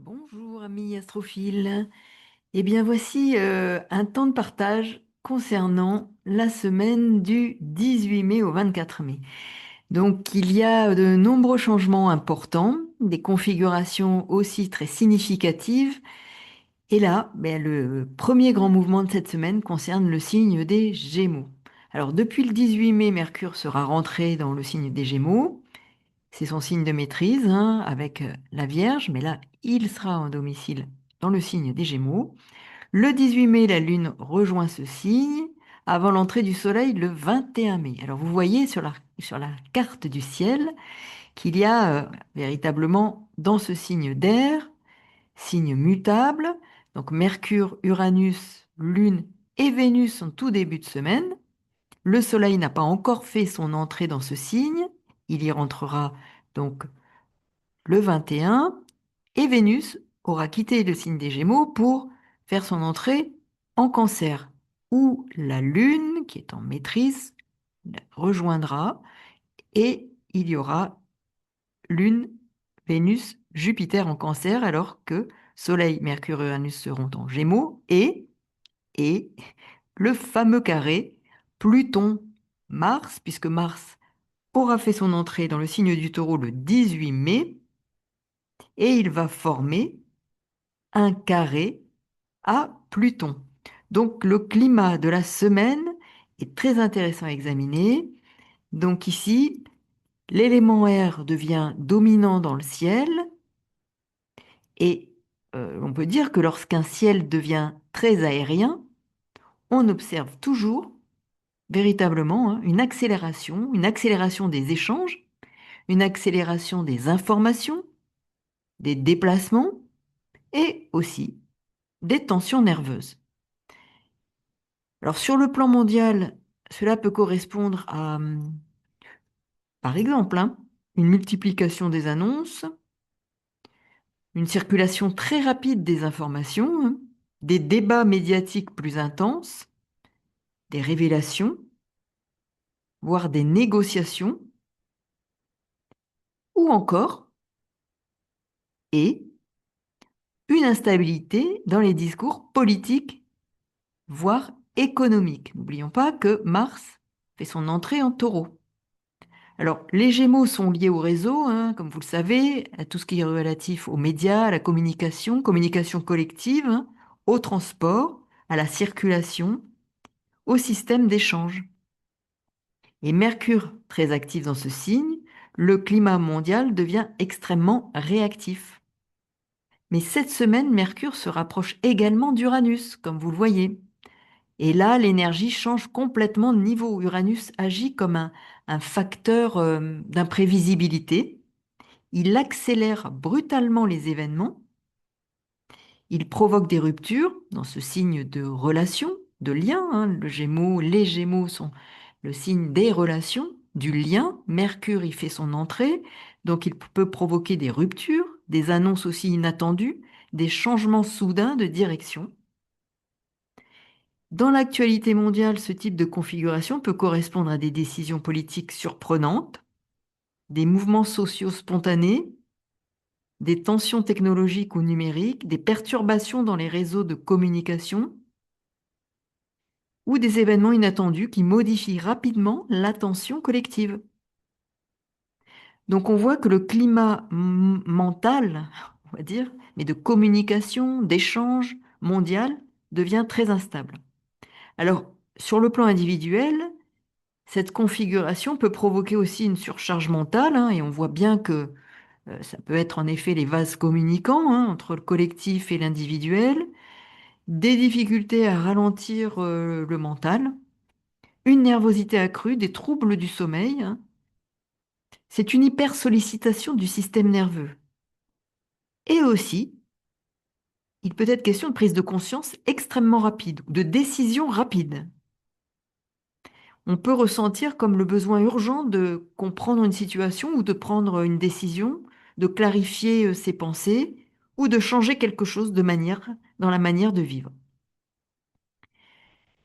Bonjour amis astrophiles. Eh bien voici un temps de partage concernant la semaine du 18 mai au 24 mai. Donc il y a de nombreux changements importants, des configurations aussi très significatives. Et là, le premier grand mouvement de cette semaine concerne le signe des Gémeaux. Alors depuis le 18 mai, Mercure sera rentré dans le signe des Gémeaux. C'est son signe de maîtrise, hein, avec la Vierge, mais là, il sera en domicile dans le signe des Gémeaux. Le 18 mai, la Lune rejoint ce signe avant l'entrée du Soleil le 21 mai. Alors vous voyez sur la carte du ciel qu'il y a véritablement dans ce signe d'air, signe mutable, donc Mercure, Uranus, Lune et Vénus en tout début de semaine. Le Soleil n'a pas encore fait son entrée dans ce signe. Il y rentrera donc le 21, et Vénus aura quitté le signe des Gémeaux pour faire son entrée en Cancer, où la Lune, qui est en maîtrise, la rejoindra, et il y aura Lune, Vénus, Jupiter en Cancer, alors que Soleil, Mercure et Uranus seront en Gémeaux, et le fameux carré Pluton-Mars, puisque Mars aura fait son entrée dans le signe du Taureau le 18 mai, et il va former un carré à Pluton. Donc le climat de la semaine est très intéressant à examiner. Donc ici, l'élément air devient dominant dans le ciel et on peut dire que lorsqu'un ciel devient très aérien, on observe toujours véritablement, hein, une accélération des échanges, une accélération des informations, des déplacements et aussi des tensions nerveuses. Alors sur le plan mondial, cela peut correspondre à, par exemple, hein, une multiplication des annonces, une circulation très rapide des informations, hein, des débats médiatiques plus intenses, des révélations, voire des négociations, ou encore, et une instabilité dans les discours politiques, voire économiques. N'oublions pas que Mars fait son entrée en Taureau. Alors, les Gémeaux sont liés au réseau, hein, comme vous le savez, à tout ce qui est relatif aux médias, à la communication, communication collective, hein, au transport, à la circulation, au système d'échange. Et Mercure, très actif dans ce signe, le climat mondial devient extrêmement réactif. Mais cette semaine, Mercure se rapproche également d'Uranus, comme vous le voyez. Et là, l'énergie change complètement de niveau. Uranus agit comme un facteur d'imprévisibilité. Il accélère brutalement les événements, il provoque des ruptures dans ce signe de relation, de lien, hein. Les Gémeaux sont le signe des relations, du lien. Mercure y fait son entrée, donc il peut provoquer des ruptures, des annonces aussi inattendues, des changements soudains de direction. Dans l'actualité mondiale, ce type de configuration peut correspondre à des décisions politiques surprenantes, des mouvements sociaux spontanés, des tensions technologiques ou numériques, des perturbations dans les réseaux de communication ou des événements inattendus qui modifient rapidement l'attention collective. Donc on voit que le climat mental, on va dire, mais de communication, d'échange mondial, devient très instable. Alors, sur le plan individuel, cette configuration peut provoquer aussi une surcharge mentale, hein, et on voit bien que ça peut être en effet les vases communicants, hein, entre le collectif et l'individuel, des difficultés à ralentir le mental, une nervosité accrue, des troubles du sommeil, hein. C'est une hypersollicitation du système nerveux. Et aussi, il peut être question de prise de conscience extrêmement rapide, ou de décision rapide. On peut ressentir comme le besoin urgent de comprendre une situation ou de prendre une décision, de clarifier ses pensées ou de changer quelque chose dans la manière de vivre.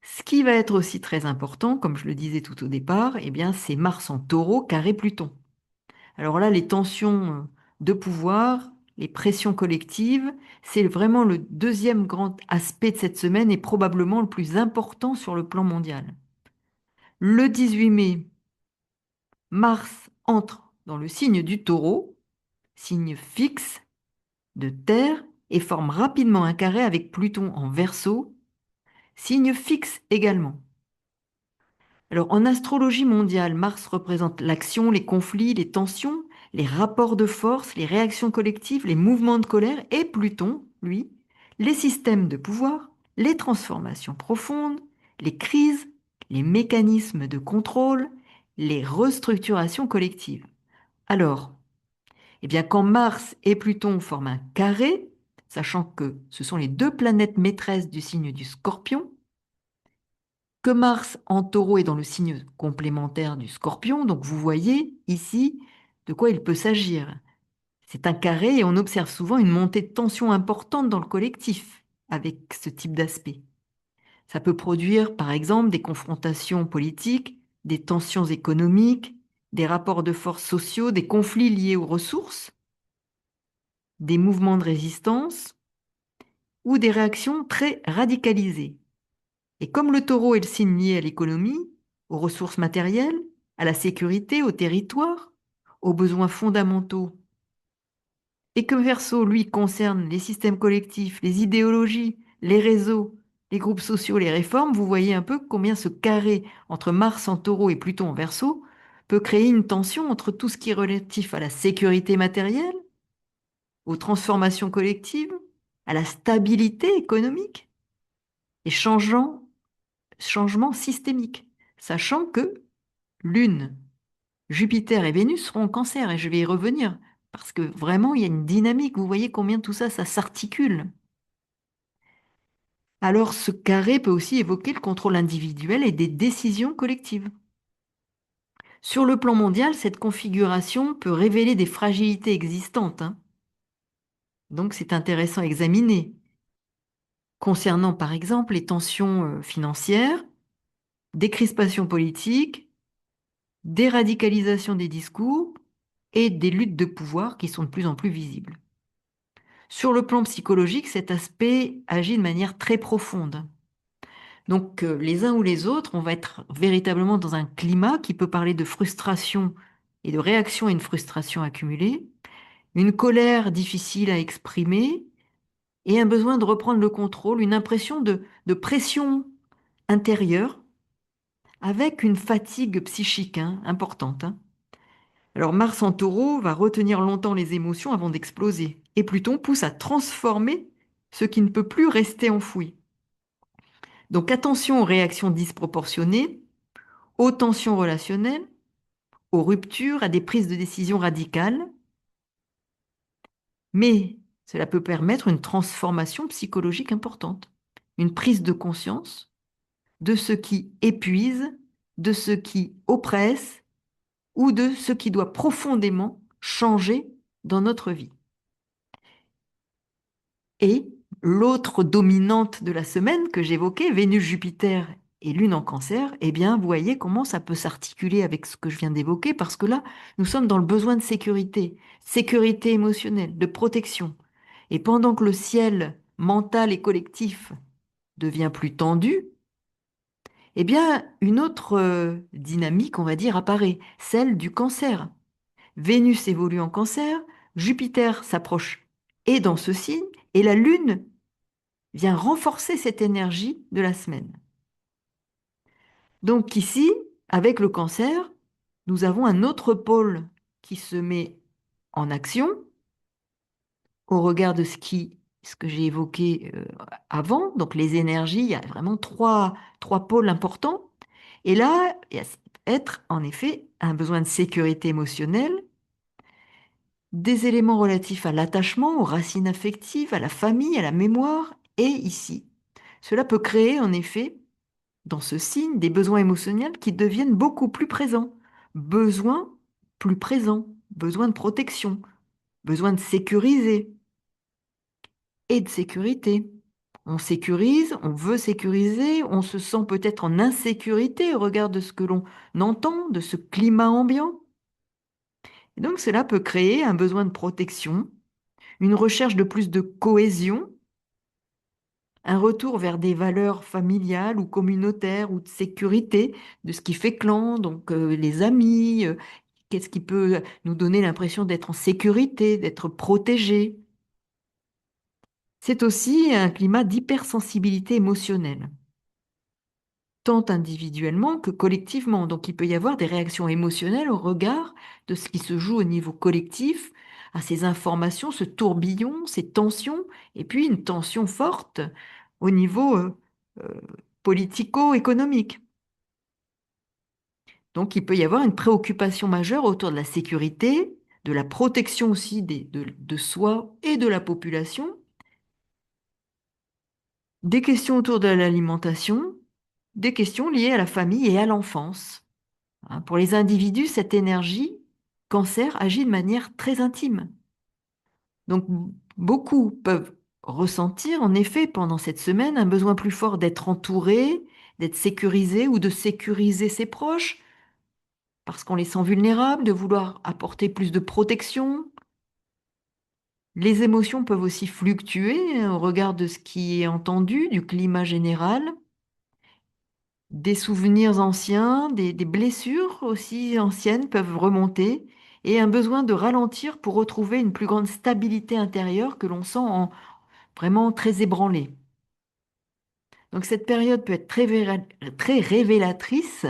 Ce qui va être aussi très important, comme je le disais tout au départ, eh bien, c'est Mars en Taureau carré Pluton. Alors là, les tensions de pouvoir, les pressions collectives, c'est vraiment le deuxième grand aspect de cette semaine et probablement le plus important sur le plan mondial. Le 18 mai, Mars entre dans le signe du Taureau, signe fixe de Terre, et forme rapidement un carré avec Pluton en Verseau, signe fixe également. Alors, en astrologie mondiale, Mars représente l'action, les conflits, les tensions, les rapports de force, les réactions collectives, les mouvements de colère, et Pluton, lui, les systèmes de pouvoir, les transformations profondes, les crises, les mécanismes de contrôle, les restructurations collectives. Alors, eh bien, quand Mars et Pluton forment un carré, sachant que ce sont les deux planètes maîtresses du signe du Scorpion, que Mars en Taureau est dans le signe complémentaire du Scorpion, donc vous voyez ici de quoi il peut s'agir. C'est un carré et on observe souvent une montée de tension importante dans le collectif avec ce type d'aspect. Ça peut produire par exemple des confrontations politiques, des tensions économiques, des rapports de force sociaux, des conflits liés aux ressources, des mouvements de résistance ou des réactions très radicalisées. Et comme le taureau est le signe lié à l'économie, aux ressources matérielles, à la sécurité, au territoire, aux besoins fondamentaux, et que Verseau, lui, concerne les systèmes collectifs, les idéologies, les réseaux, les groupes sociaux, les réformes, vous voyez un peu combien ce carré entre Mars en taureau et Pluton en Verseau peut créer une tension entre tout ce qui est relatif à la sécurité matérielle, aux transformations collectives, à la stabilité économique et changements systémiques, sachant que Lune, Jupiter et Vénus seront en Cancer, et je vais y revenir, parce que vraiment, il y a une dynamique, vous voyez combien tout ça, ça s'articule. Alors, ce carré peut aussi évoquer le contrôle individuel et des décisions collectives. Sur le plan mondial, cette configuration peut révéler des fragilités existantes, hein. Donc, c'est intéressant à examiner, concernant par exemple les tensions financières, des crispations politiques, des radicalisations des discours et des luttes de pouvoir qui sont de plus en plus visibles. Sur le plan psychologique, cet aspect agit de manière très profonde. Donc, les uns ou les autres, on va être véritablement dans un climat qui peut parler de frustration et de réaction à une frustration accumulée, une colère difficile à exprimer et un besoin de reprendre le contrôle, une impression de pression intérieure avec une fatigue psychique hein, importante, hein. Alors Mars en taureau va retenir longtemps les émotions avant d'exploser. Et Pluton pousse à transformer ce qui ne peut plus rester enfoui. Donc attention aux réactions disproportionnées, aux tensions relationnelles, aux ruptures, à des prises de décision radicales. Mais cela peut permettre une transformation psychologique importante, une prise de conscience de ce qui épuise, de ce qui oppresse ou de ce qui doit profondément changer dans notre vie. Et l'autre dominante de la semaine que j'évoquais, Vénus, Jupiter et Lune en Cancer, eh bien, vous voyez comment ça peut s'articuler avec ce que je viens d'évoquer, parce que là, nous sommes dans le besoin de sécurité, sécurité émotionnelle, de protection. Et pendant que le ciel mental et collectif devient plus tendu, eh bien, une autre dynamique, on va dire, apparaît, celle du Cancer. Vénus évolue en Cancer, Jupiter s'approche et dans ce signe, et la Lune vient renforcer cette énergie de la semaine. Donc ici, avec le Cancer, nous avons un autre pôle qui se met en action au regard de ce que j'ai évoqué avant, donc les énergies, il y a vraiment trois pôles importants. Et là, il y a être en effet un besoin de sécurité émotionnelle, des éléments relatifs à l'attachement, aux racines affectives, à la famille, à la mémoire, et ici. Cela peut créer en effet dans ce signe des besoins émotionnels qui deviennent beaucoup plus présents. Besoin plus présent, besoin de protection, besoin de sécuriser et de sécurité. On sécurise, on veut sécuriser, on se sent peut-être en insécurité au regard de ce que l'on entend, de ce climat ambiant. Et donc cela peut créer un besoin de protection, une recherche de plus de cohésion, un retour vers des valeurs familiales ou communautaires ou de sécurité, de ce qui fait clan, donc les amis, qu'est-ce qui peut nous donner l'impression d'être en sécurité, d'être protégé. C'est aussi un climat d'hypersensibilité émotionnelle, tant individuellement que collectivement. Donc il peut y avoir des réactions émotionnelles au regard de ce qui se joue au niveau collectif, à ces informations, ce tourbillon, ces tensions, et puis une tension forte au niveau euh, politico-économique. Donc il peut y avoir une préoccupation majeure autour de la sécurité, de la protection aussi de soi et de la population, des questions autour de l'alimentation, des questions liées à la famille et à l'enfance. Hein, pour les individus, cette énergie cancer agit de manière très intime. Donc, beaucoup peuvent ressentir, en effet, pendant cette semaine, un besoin plus fort d'être entouré, d'être sécurisé ou de sécuriser ses proches, parce qu'on les sent vulnérables, de vouloir apporter plus de protection. Les émotions peuvent aussi fluctuer au regard de ce qui est entendu, du climat général. Des souvenirs anciens, des blessures aussi anciennes peuvent remonter et un besoin de ralentir pour retrouver une plus grande stabilité intérieure que l'on sent vraiment très ébranlée. Donc cette période peut être très révélatrice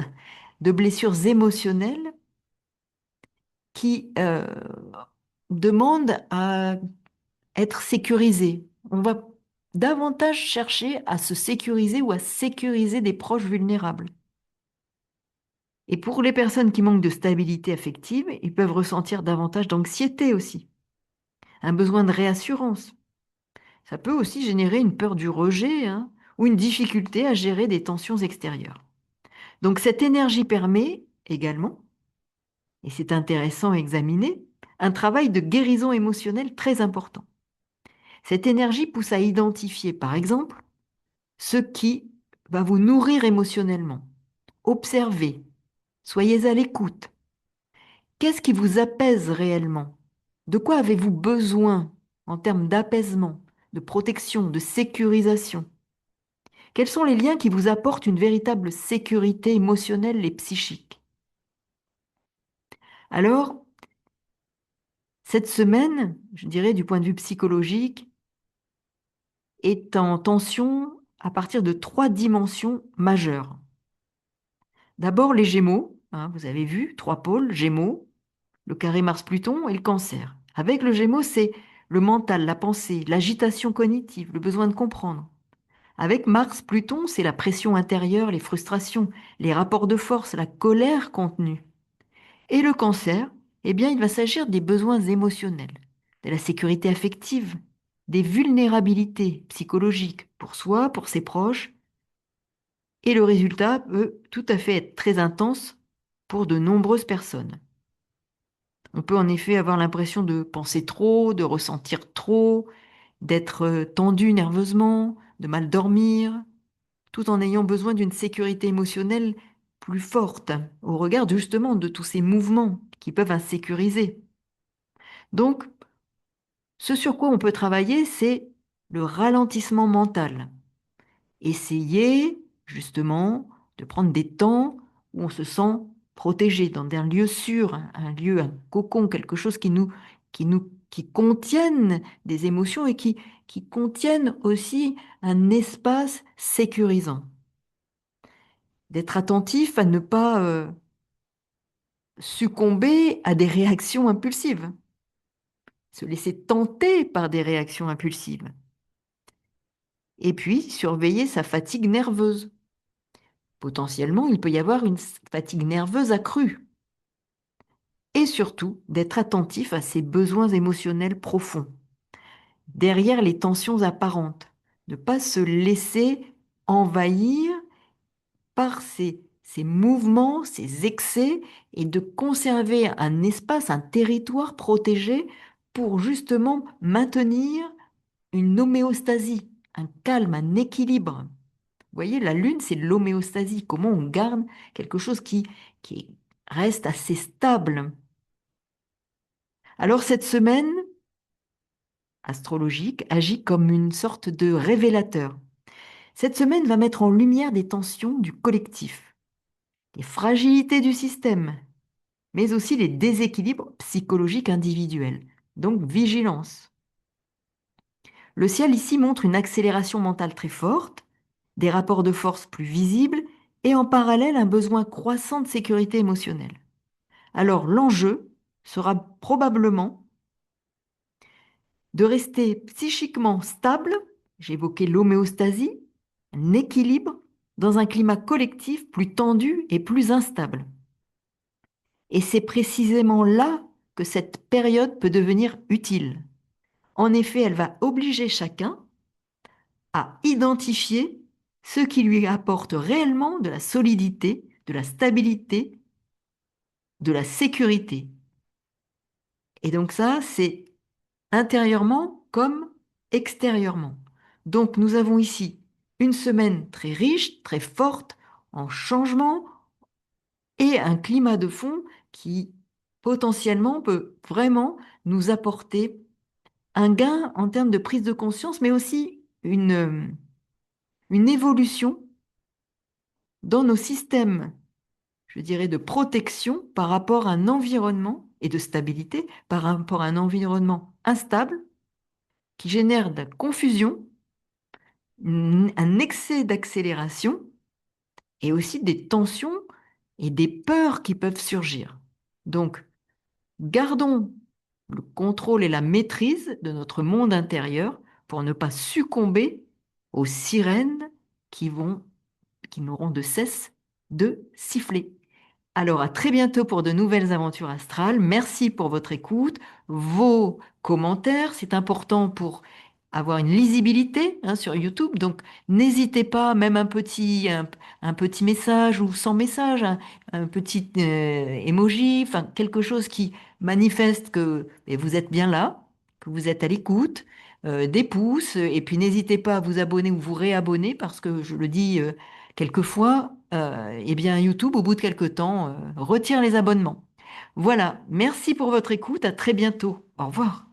de blessures émotionnelles qui demandent à être sécurisées. On va davantage chercher à se sécuriser ou à sécuriser des proches vulnérables. Et pour les personnes qui manquent de stabilité affective, ils peuvent ressentir davantage d'anxiété aussi, un besoin de réassurance. Ça peut aussi générer une peur du rejet, hein, ou une difficulté à gérer des tensions extérieures. Donc cette énergie permet également, et c'est intéressant à examiner, un travail de guérison émotionnelle très important. Cette énergie pousse à identifier, par exemple, ce qui va vous nourrir émotionnellement. Observez, soyez à l'écoute. Qu'est-ce qui vous apaise réellement? De quoi avez-vous besoin en termes d'apaisement, de protection, de sécurisation? Quels sont les liens qui vous apportent une véritable sécurité émotionnelle et psychique? Alors, cette semaine, je dirais du point de vue psychologique, est en tension à partir de trois dimensions majeures. D'abord, les Gémeaux, hein, vous avez vu, trois pôles, Gémeaux, le carré Mars-Pluton et le Cancer. Avec le Gémeaux, c'est le mental, la pensée, l'agitation cognitive, le besoin de comprendre. Avec Mars-Pluton, c'est la pression intérieure, les frustrations, les rapports de force, la colère contenue. Et le Cancer, eh bien, il va s'agir des besoins émotionnels, de la sécurité affective, des vulnérabilités psychologiques pour soi, pour ses proches. Et le résultat peut tout à fait être très intense pour de nombreuses personnes. On peut en effet avoir l'impression de penser trop, de ressentir trop, d'être tendu nerveusement, de mal dormir, tout en ayant besoin d'une sécurité émotionnelle plus forte, au regard justement de tous ces mouvements qui peuvent insécuriser. Donc, ce sur quoi on peut travailler, c'est le ralentissement mental. Essayer justement de prendre des temps où on se sent protégé, dans un lieu sûr, un lieu, un cocon, quelque chose qui contienne des émotions et qui contienne aussi un espace sécurisant. D'être attentif à ne pas succomber à des réactions impulsives, se laisser tenter par des réactions impulsives. Et puis, surveiller sa fatigue nerveuse. Potentiellement, il peut y avoir une fatigue nerveuse accrue. Et surtout, d'être attentif à ses besoins émotionnels profonds, derrière les tensions apparentes. Ne pas se laisser envahir par ces mouvements, ces excès, et de conserver un espace, un territoire protégé pour justement maintenir une homéostasie, un calme, un équilibre. Vous voyez, la Lune, c'est l'homéostasie. Comment on garde quelque chose qui reste assez stable. Alors cette semaine, astrologique agit comme une sorte de révélateur. Cette semaine va mettre en lumière des tensions du collectif, les fragilités du système, mais aussi les déséquilibres psychologiques individuels. Donc vigilance. Le ciel ici montre une accélération mentale très forte, des rapports de force plus visibles et en parallèle un besoin croissant de sécurité émotionnelle. Alors l'enjeu sera probablement de rester psychiquement stable, j'ai évoqué l'homéostasie, un équilibre dans un climat collectif plus tendu et plus instable. Et c'est précisément là que cette période peut devenir utile. En effet, elle va obliger chacun à identifier ce qui lui apporte réellement de la solidité, de la stabilité, de la sécurité. Et donc ça, c'est intérieurement comme extérieurement. Donc nous avons ici une semaine très riche, très forte en changement et un climat de fond qui potentiellement peut vraiment nous apporter un gain en termes de prise de conscience, mais aussi une évolution dans nos systèmes, je dirais, de protection par rapport à un environnement et de stabilité par rapport à un environnement instable qui génère de la confusion, un excès d'accélération et aussi des tensions et des peurs qui peuvent surgir. Donc, gardons le contrôle et la maîtrise de notre monde intérieur pour ne pas succomber aux sirènes qui vont, qui n'auront de cesse de siffler. Alors, à très bientôt pour de nouvelles aventures astrales. Merci pour votre écoute, vos commentaires. C'est important pour avoir une lisibilité sur YouTube. Donc, n'hésitez pas, même un petit message ou sans message, un petit emoji, enfin, quelque chose qui manifeste que vous êtes bien là, que vous êtes à l'écoute, des pouces. Et puis, n'hésitez pas à vous abonner ou vous réabonner parce que je le dis quelquefois, eh bien, YouTube, au bout de quelques temps, retire les abonnements. Voilà, merci pour votre écoute, à très bientôt. Au revoir.